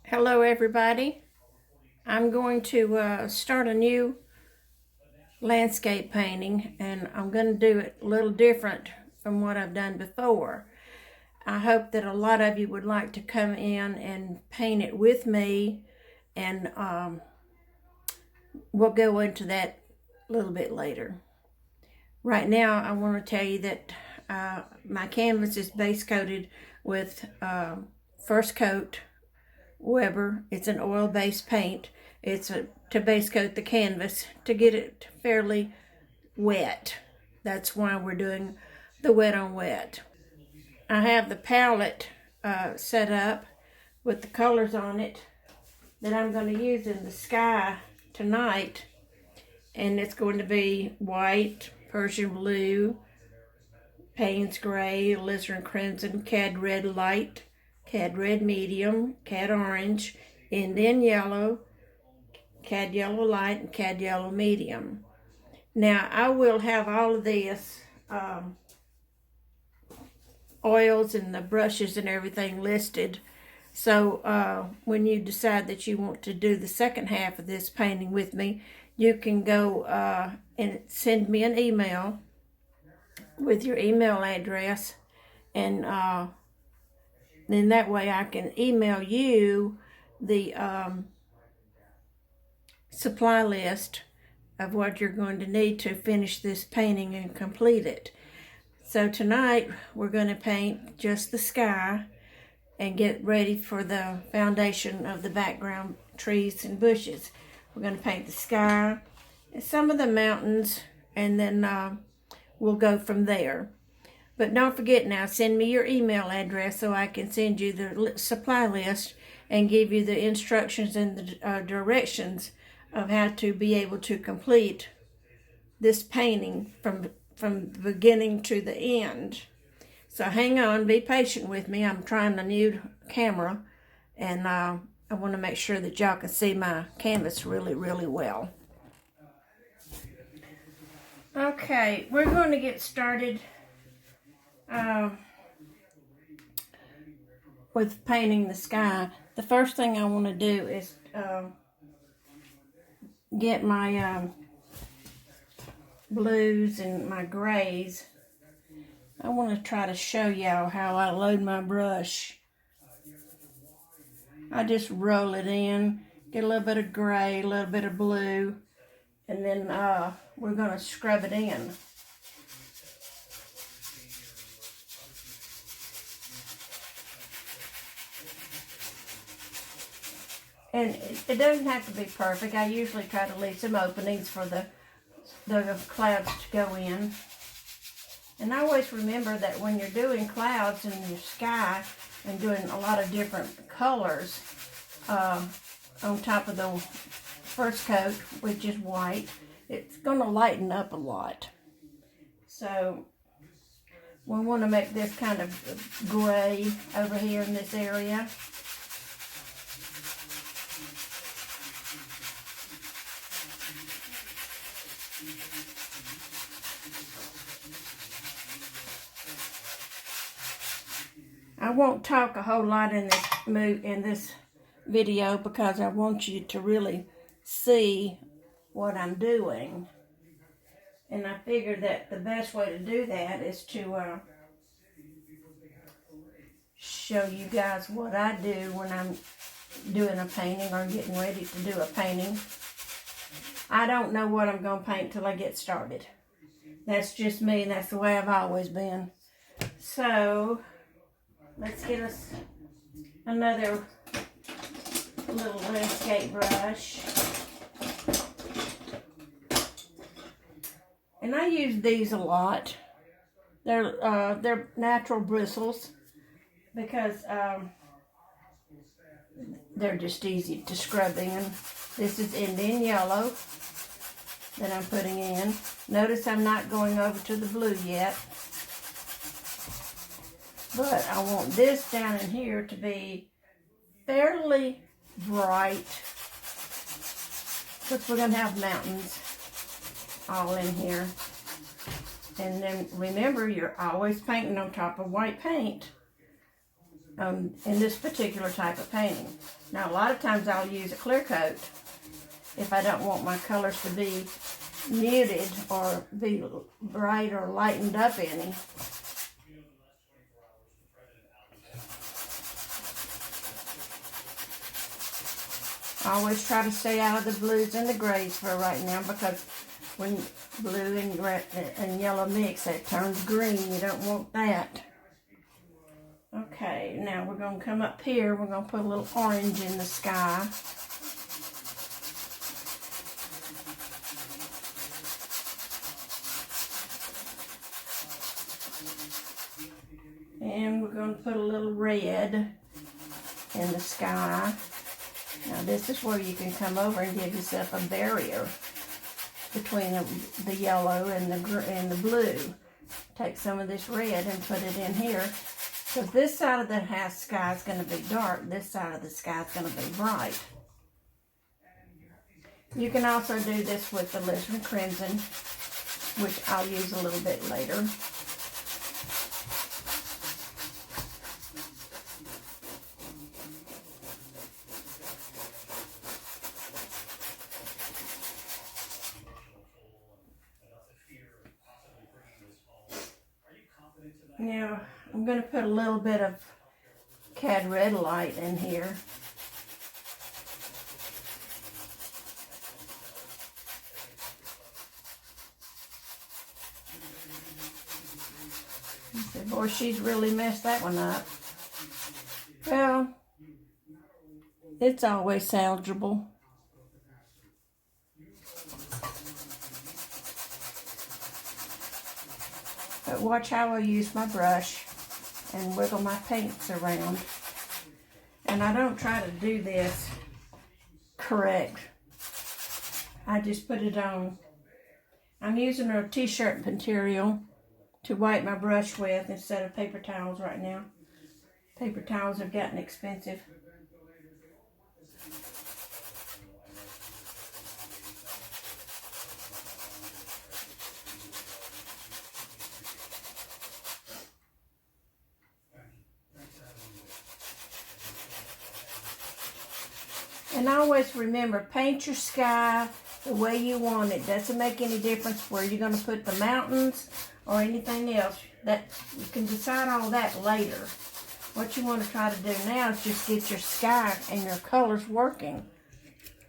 Hello everybody. I'm going to start a new landscape painting, and I'm going to do it a little different from what I've done before. I hope that a lot of you would like to come in and paint it with me, and we'll go into that a little bit later. Right now I want to tell you that my canvas is base coated with First Coat Weber. It's an oil-based paint. It's to base coat the canvas to get it fairly wet. That's why we're doing the wet on wet. I have the palette set up with the colors on it that I'm going to use in the sky tonight. And it's going to be white, Persian blue, Payne's gray, alizarin crimson, cad red light, cad red medium, cad orange, Indian yellow, cad yellow light, and cad yellow medium. Now I will have all of this oils and the brushes and everything listed. So when you decide that you want to do the second half of this painting with me, you can go and send me an email with your email address, and then that way I can email you the supply list of what you're going to need to finish this painting and complete it. So tonight we're going to paint just the sky and get ready for the foundation of the background trees and bushes. We're going to paint the sky and some of the mountains, and then we'll go from there. But don't forget now, send me your email address so I can send you the supply list and give you the instructions and the directions of how to be able to complete this painting from the beginning to the end. So hang on, be patient with me. I'm trying a new camera, and I want to make sure that y'all can see my canvas really, really well. Okay, we're going to get started with painting the sky. The first thing I want to do is get my blues and my grays. I want to try to show y'all how I load my brush. I just roll it in, get a little bit of gray, a little bit of blue, and then we're going to scrub it in. And it doesn't have to be perfect. I usually try to leave some openings for the clouds to go in. And I always remember that when you're doing clouds in your sky and doing a lot of different colors on top of the first coat, which is white, it's going to lighten up a lot. So we want to make this kind of gray over here in this area. I won't talk a whole lot in this video because I want you to really see what I'm doing. And I figured that the best way to do that is to show you guys what I do when I'm doing a painting or getting ready to do a painting. I don't know what I'm going to paint till I get started. That's just me, and that's the way I've always been. So let's get us another little landscape brush. And I use these a lot. They're natural bristles because they're just easy to scrub in. This is Indian yellow that I'm putting in. Notice I'm not going over to the blue yet. But I want this down in here to be fairly bright, because we're going to have mountains all in here. And then remember, you're always painting on top of white paint in this particular type of painting. Now, a lot of times I'll use a clear coat if I don't want my colors to be muted or be bright or lightened up any. I always try to stay out of the blues and the grays for right now, because when blue and yellow mix, it turns green. You don't want that. Okay, now we're going to come up here. We're going to put a little orange in the sky. And we're going to put a little red in the sky. Now this is where you can come over and give yourself a barrier between the yellow and the blue. Take some of this red and put it in here. Because this side of the sky is going to be dark. This side of the sky is going to be bright. You can also do this with the Lisbon Crimson, which I'll use a little bit later. Now, I'm going to put a little bit of Cad Red Light in here. You say, boy, she's really messed that one up. Well, it's always salvageable. But watch how I use my brush and wiggle my paints around. And I don't try to do this correct. I just put it on. I'm using a t-shirt material to wipe my brush with instead of paper towels right now. Paper towels have gotten expensive. And always remember, paint your sky the way you want it. Doesn't make any difference where you're going to put the mountains or anything else. That you can decide all that later. What you want to try to do now is just get your sky and your colors working.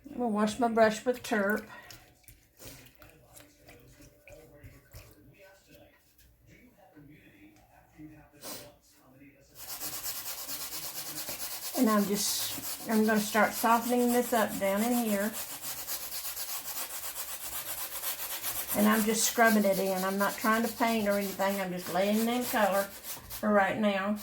I'm going to wash my brush with Turp. And I'm going to start softening this up down in here. And I'm just scrubbing it in. I'm not trying to paint or anything. I'm just laying it in color for right now.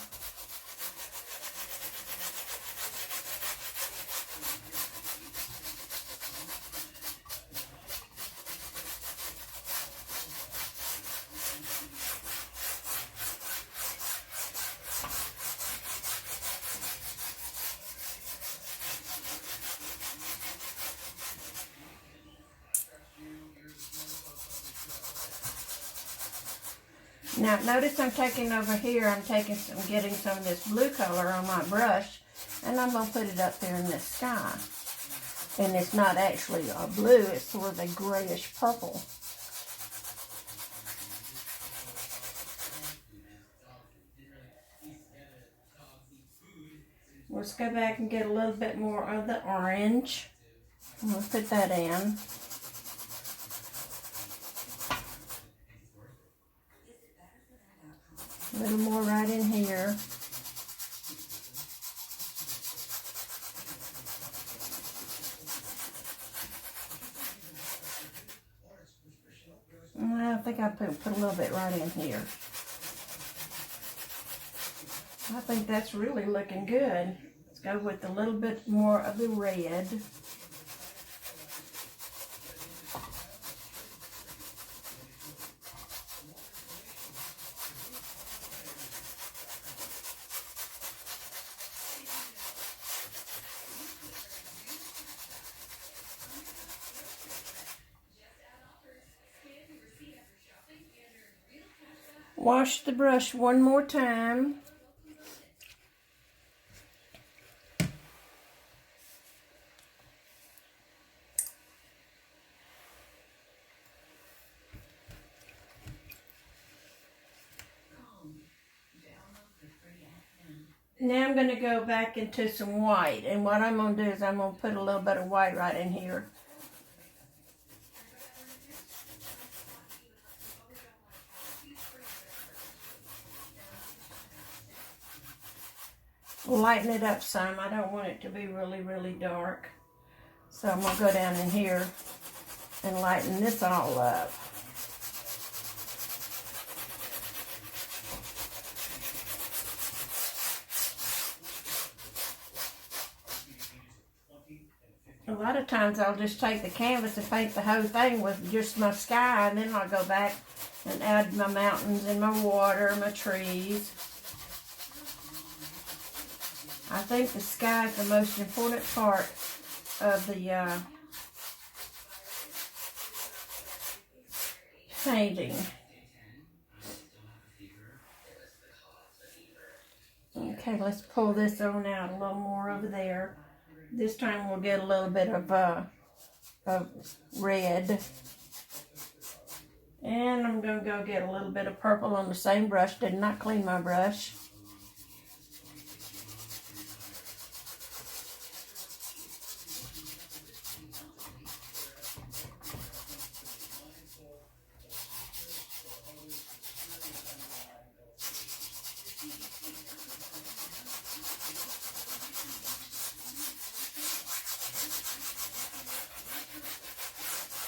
Now notice I'm taking over here, I'm getting some of this blue color on my brush, and I'm going to put it up there in the sky. And it's not actually a blue, it's sort of a grayish purple. Let's go back and get a little bit more of the orange. I'm going to put that in. A little more right in here. I think I put a little bit right in here. I think that's really looking good. Let's go with a little bit more of the red. Wash the brush one more time. Now I'm going to go back into some white. And what I'm going to do is I'm going to put a little bit of white right in here. Lighten it up some. I don't want it to be really, really dark. So I'm going to go down in here and lighten this all up. A lot of times I'll just take the canvas and paint the whole thing with just my sky, and then I'll go back and add my mountains and my water, my trees. I think the sky is the most important part of the painting. Okay, let's pull this on out a little more over there. This time we'll get a little bit of red. And I'm going to go get a little bit of purple on the same brush. Did not clean my brush.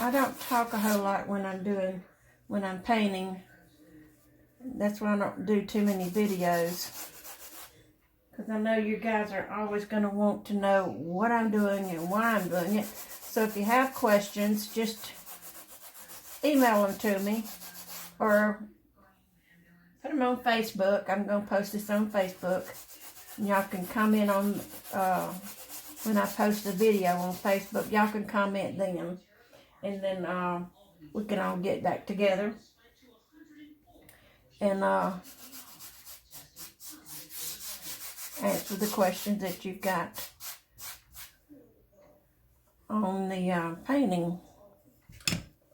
I don't talk a whole lot when I'm painting. That's why I don't do too many videos. Because I know you guys are always going to want to know what I'm doing and why I'm doing it. So if you have questions, just email them to me. Or put them on Facebook. I'm going to post this on Facebook. And y'all can comment on, when I post a video on Facebook, y'all can comment then. And then we can all get back together and answer the questions that you've got on the painting.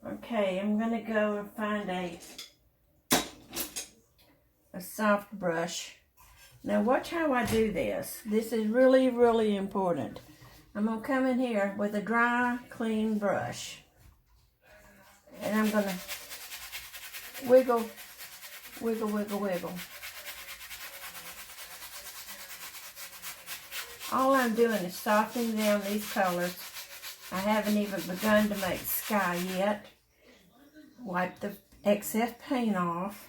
Okay, I'm going to go and find a soft brush. Now watch how I do this. This is really, really important. I'm going to come in here with a dry, clean brush. And I'm going to wiggle, wiggle, wiggle, wiggle. All I'm doing is softening down these colors. I haven't even begun to make sky yet. Wipe the excess paint off.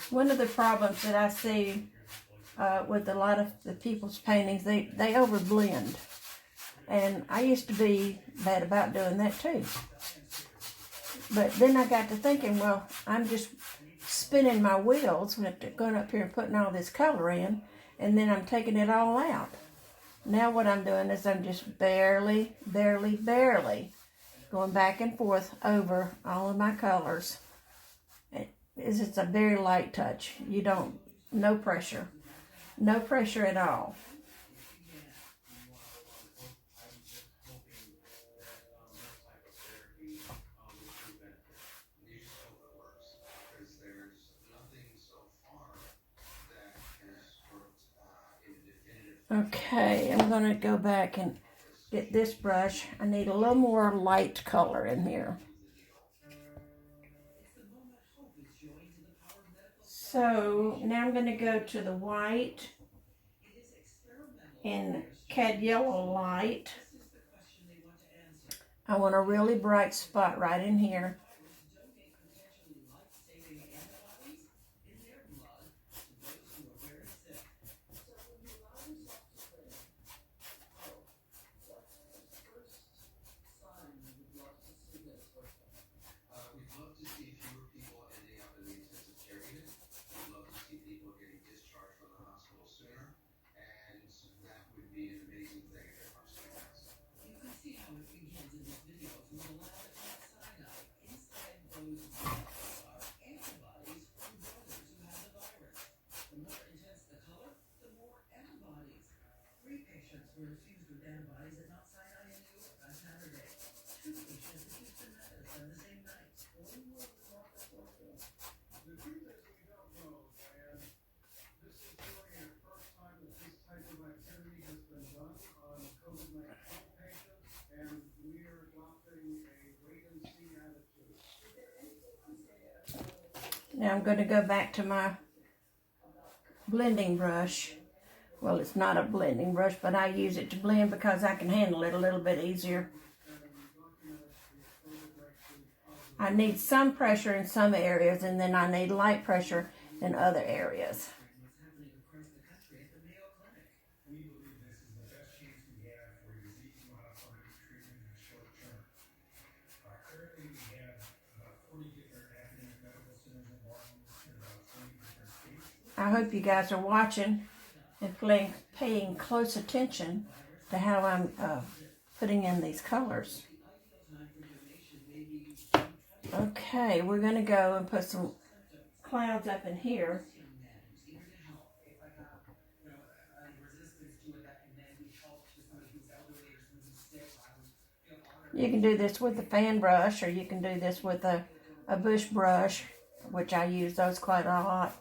One of the problems that I see with a lot of the people's paintings, they overblend. And I used to be bad about doing that too. But then I got to thinking, well, I'm just spinning my wheels when I'm going up here and putting all this color in, and then I'm taking it all out. Now what I'm doing is I'm just barely going back and forth over all of my colors. It's a very light touch. No pressure. No pressure at all. Okay, I'm going to go back and get this brush. I need a little more light color in here. So now I'm going to go to the white and Cad Yellow Light. I want a really bright spot right in here. Now I'm going to go back to my blending brush. Well, it's not a blending brush, but I use it to blend because I can handle it a little bit easier. I need some pressure in some areas, and then I need light pressure in other areas. I hope you guys are watching and paying close attention to how I'm putting in these colors. Okay, we're going to go and put some clouds up in here. You can do this with a fan brush, or you can do this with a bush brush, which I use those quite a lot.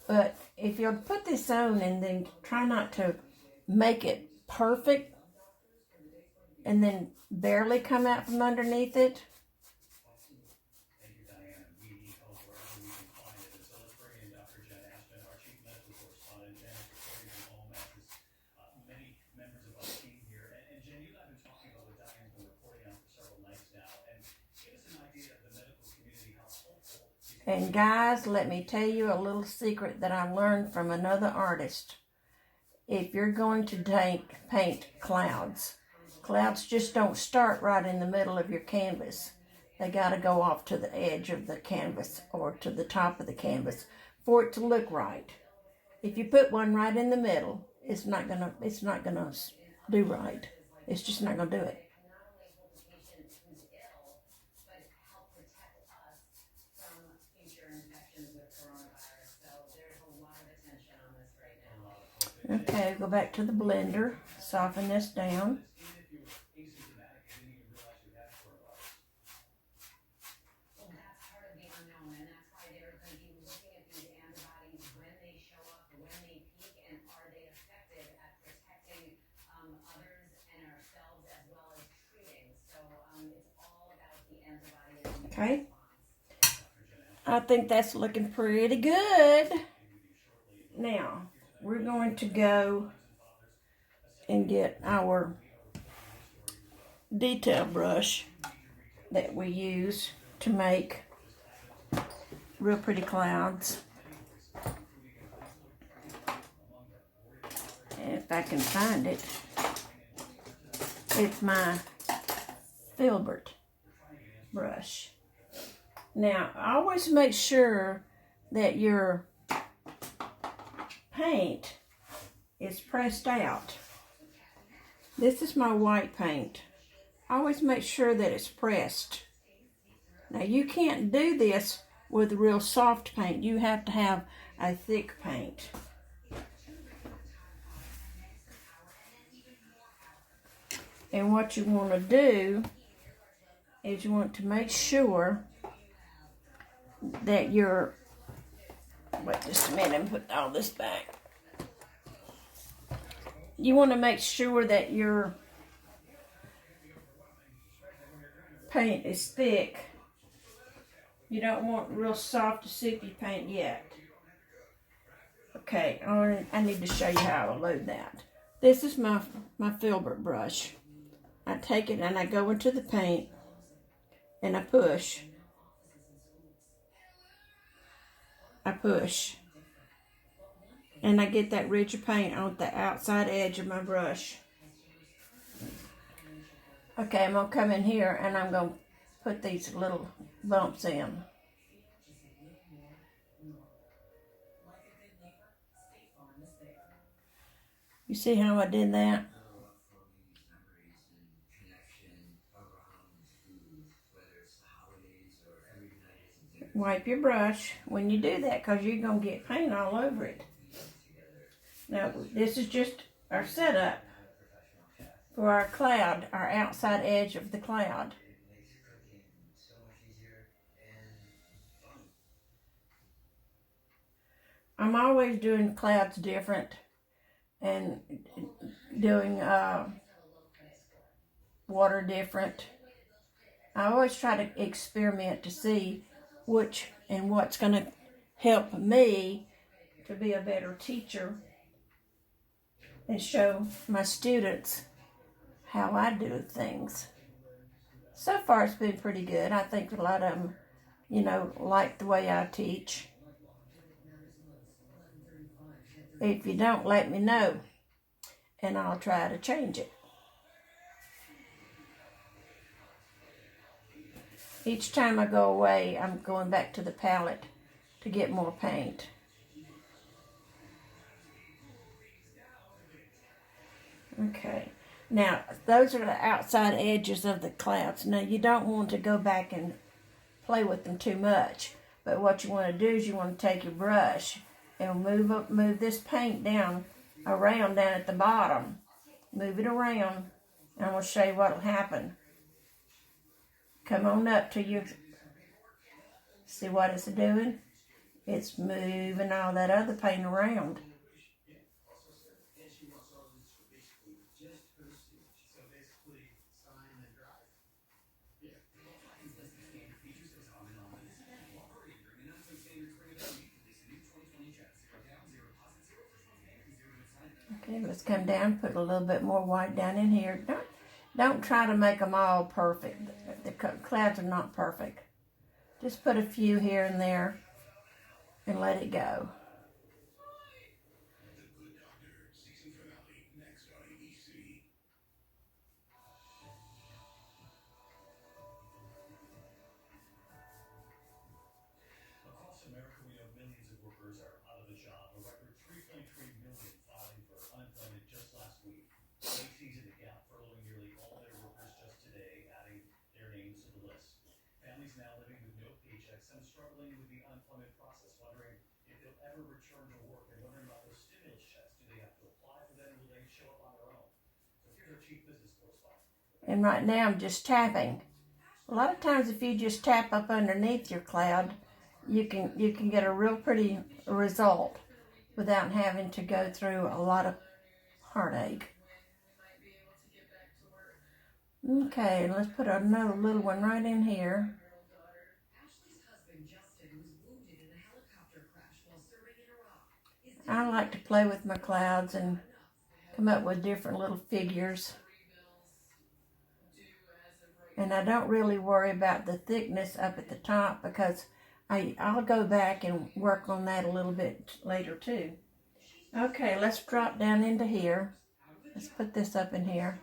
But if you'll put this on and then try not to make it perfect and then barely come out from underneath it. And guys, let me tell you a little secret that I learned from another artist. If you're going to paint clouds, clouds just don't start right in the middle of your canvas. They got to go off to the edge of the canvas or to the top of the canvas for it to look right. If you put one right in the middle, it's not gonna do right. It's just not gonna do it. Okay, go back to the blender, soften this down. Okay, I think that's looking pretty good. Now, we're going to go and get our detail brush that we use to make real pretty clouds. And if I can find it, it's my filbert brush. Now, always make sure that your paint is pressed out. This is my white paint. Always make sure that it's pressed. Now, you can't do this with real soft paint. You have to have a thick paint. And what you want to do is you want to make sure that your, wait just a minute and put all this back. You want to make sure that your paint is thick. You don't want real soft, soupy paint yet. Okay, I need to show you how I load that. This is my filbert brush. I take it and I go into the paint and I push. And I get that ridge of paint on the outside edge of my brush. Okay, I'm going to come in here and I'm going to put these little bumps in. You see how I did that? Wipe your brush when you do that because you're going to get paint all over it. Now, this is just our setup for our cloud, our outside edge of the cloud. I'm always doing clouds different and doing water different. I always try to experiment to see which and what's going to help me to be a better teacher and show my students how I do things. So far, it's been pretty good. I think a lot of them, like the way I teach. If you don't, let me know, and I'll try to change it. Each time I go away, I'm going back to the palette to get more paint. Okay, now those are the outside edges of the clouds. Now you don't want to go back and play with them too much, but what you want to do is you want to take your brush and move this paint down at the bottom. Move it around, and I'm going to show you what will happen. Come on up to your, see what it's doing? It's moving all that other paint around. Okay, let's come down, put a little bit more white down in here. Don't try to make them all perfect. The clouds are not perfect. Just put a few here and there and let it go. Across America, we know millions of workers are out of a job. A record 3.3 million filing for unemployment just last week. Macy's and the Gap furloughing nearly all their workers just today, adding their names to the list. Families now living with no paychecks, some struggling with the unemployment process, wondering if they'll ever return to work and wondering about those stimulus checks. Do they have to apply for them? Will they show up on their own? So here's our chief business correspondent. And right now I'm just tapping. A lot of times if you just tap up underneath your cloud, you can get a real pretty result without having to go through a lot of heartache. Okay, let's put another little one right in here. I like to play with my clouds and come up with different little figures. And I don't really worry about the thickness up at the top because I'll go back and work on that a little bit later too. Okay, let's drop down into here. Let's put this up in here.